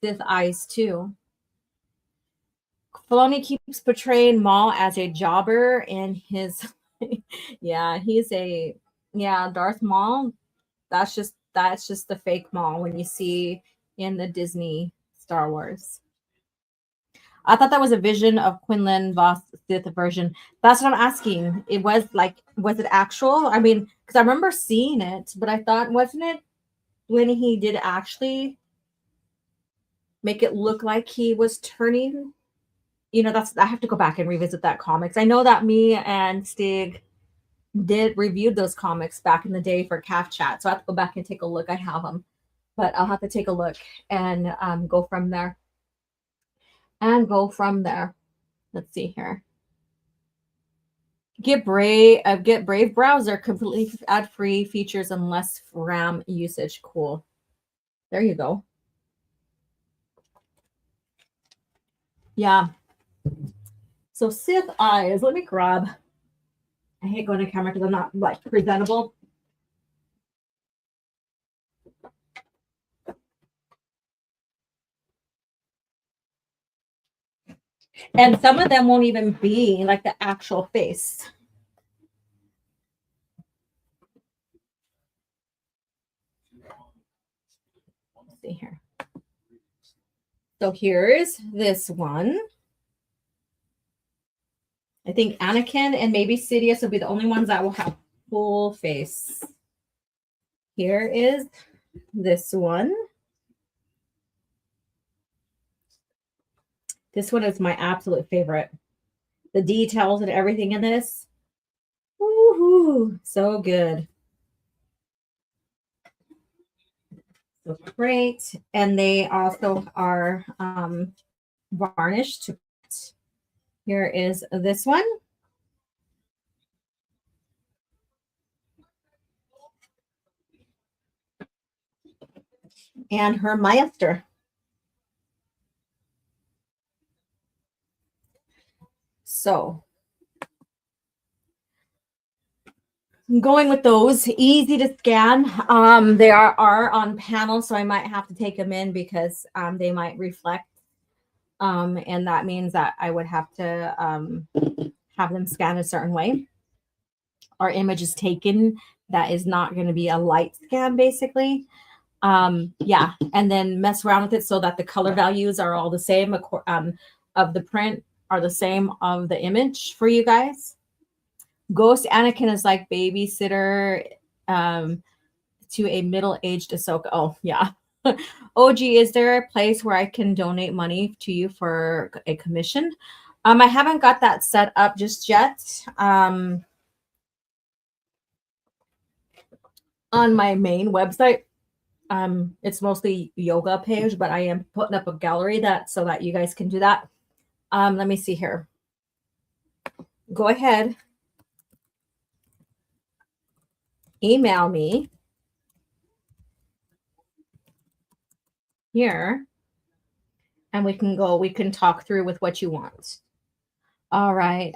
Speaker 3: Sith eyes too. Filoni keeps portraying Maul as a jobber in his yeah, he's a Darth Maul. That's just the fake Maul when you see in the Disney Star Wars. I thought that was a vision of Quinlan Voss Sith version. That's what I'm asking. It was it actual? I mean, because I remember seeing it, but I thought, wasn't it when he did actually make it look like he was turning? You know, I have to go back and revisit that comics. I know that me and Stig reviewed those comics back in the day for Calf Chat, so I have to go back and take a look. I have them, but I'll have to take a look and go from there. Let's see here. Get Brave browser, completely ad-free, features and less RAM usage. Cool. There you go. Yeah. So Sith eyes. Let me grab. I hate going to camera because I'm not like presentable. And some of them won't even be like the actual face. Let's see here. So here's this one. I think Anakin and maybe Sidious will be the only ones that will have full face. Here is this one. This one is my absolute favorite. The details and everything in this. Woohoo! So good. So great. And they also are varnished. Here is this one. And her Maester. So I'm going with those. Easy to scan. They are on panel, so I might have to take them in because they might reflect. And that means that I would have to have them scanned a certain way. Our image is taken. That is not going to be a light scan, basically. Yeah, and then mess around with it so that the color values are all the same of the print are the same of the image for you guys. Ghost Anakin is like babysitter to a middle-aged Ahsoka. Oh, yeah. OG, is there a place where I can donate money to you for a commission? I haven't got that set up just yet. On my main website, it's mostly yoga page, but I am putting up a gallery so that you guys can do that. Let me see here. Go ahead. Email me here, and we can talk through with what you want. All right.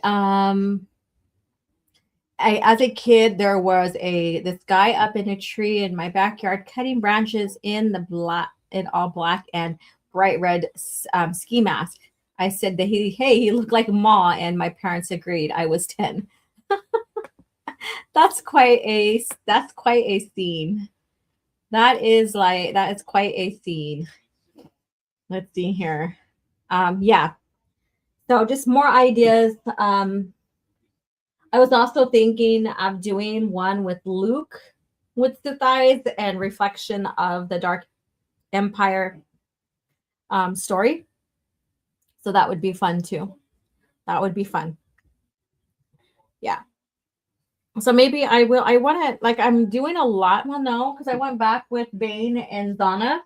Speaker 3: As a kid, there was this guy up in a tree in my backyard cutting branches in all black and bright red ski mask. I said that he looked like Ma, and my parents agreed. I was 10. That's quite a scene. That is quite a scene. Let's see here. Yeah. So just more ideas. I was also thinking of doing one with Luke with Sith eyes and reflection of the Dark Empire story. So that would be fun too. That would be fun. Yeah. So maybe I want to, I'm doing a lot now because I went back with Bane and Donna.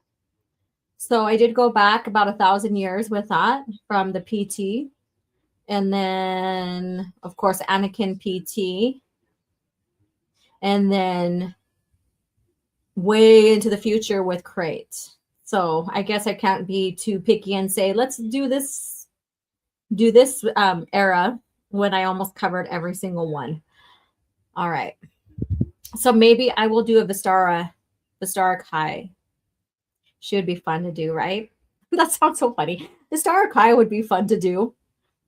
Speaker 3: So I did go back about 1,000 years with that from the PT. And then, of course, Anakin PT. And then way into the future with Crate. So I guess I can't be too picky and say, let's do this era when I almost covered every single one. All right. So maybe I will do a Vistara Kai. She would be fun to do, right? That sounds so funny. Vistara Kai would be fun to do.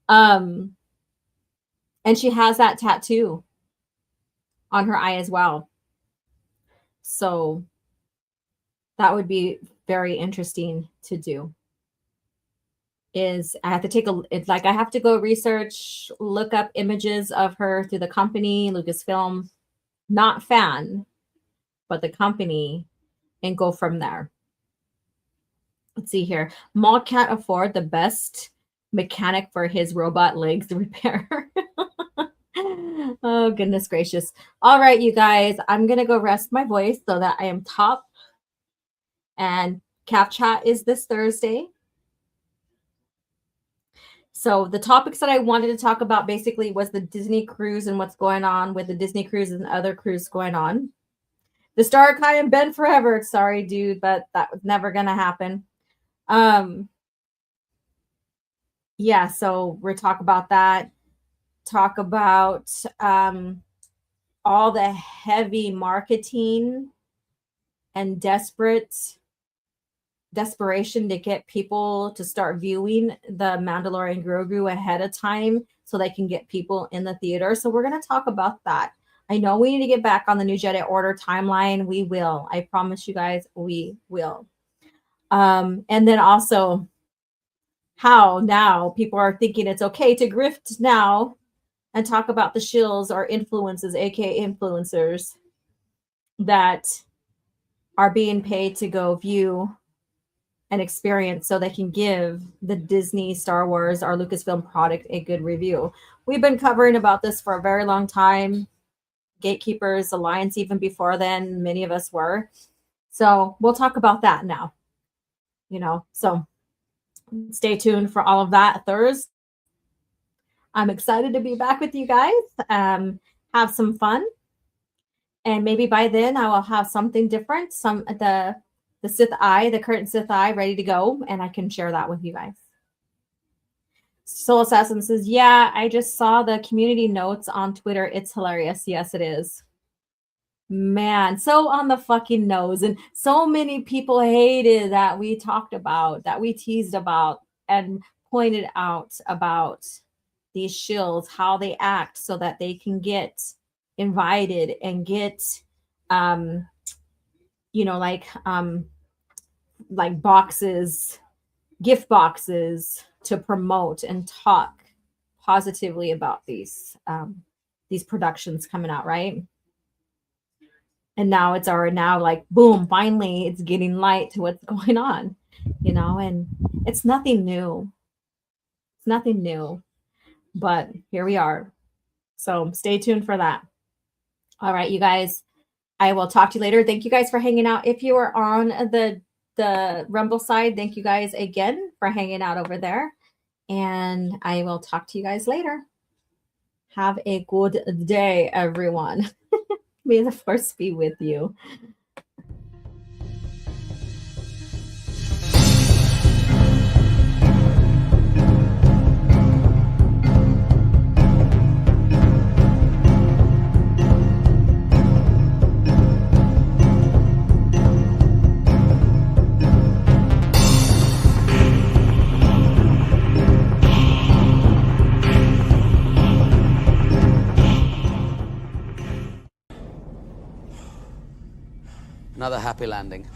Speaker 3: And she has that tattoo on her eye as well. So that would be very interesting to do. I have to go research, look up images of her through the company, Lucasfilm, not fan, but the company, and go from there. Let's see here. Maul can't afford the best mechanic for his robot legs to repair. Oh, goodness gracious. All right, you guys, I'm going to go rest my voice so that I am top. And Calf Chat is this Thursday. So the topics that I wanted to talk about basically was the Disney cruise and what's going on with the Disney cruise and other cruise going on. The Star Kai and Ben Forever. Sorry, dude, but that was never going to happen. Yeah, so we're talk about that. Talk about all the heavy marketing and desperation to get people to start viewing the Mandalorian Grogu ahead of time so they can get people in the theater. So we're going to talk about that. I know we need to get back on the New Jedi Order timeline. We will. I promise you guys, we will. And then also how now people are thinking it's okay to grift now and talk about the shills or influences, aka influencers, that are being paid to go view and experience so they can give the Disney, Star Wars, or Lucasfilm product a good review. We've been covering about this for a very long time. Gatekeepers Alliance, even before then, many of us were. So we'll talk about that now. So stay tuned for all of that Thursday. I'm excited to be back with you guys. Have some fun. And maybe by then I will have something different. The Sith Eye, the current Sith Eye ready to go. And I can share that with you guys. Soul Assassin says, yeah, I just saw the community notes on Twitter. It's hilarious. Yes, it is. Man, so on the fucking nose. And so many people hated that we talked about, that we teased about and pointed out about these shills, how they act so that they can get invited and get, like boxes, gift boxes to promote and talk positively about these productions coming out, right? And now it's like, boom, finally it's getting light to what's going on, and it's nothing new. It's nothing new. But here we are. So stay tuned for that. All right, you guys. I will talk to you later. Thank you guys for hanging out. If you are on the Rumble side, thank you guys again for hanging out over there. And I will talk to you guys later. Have a good day, everyone. May the force be with you.
Speaker 5: Another happy landing.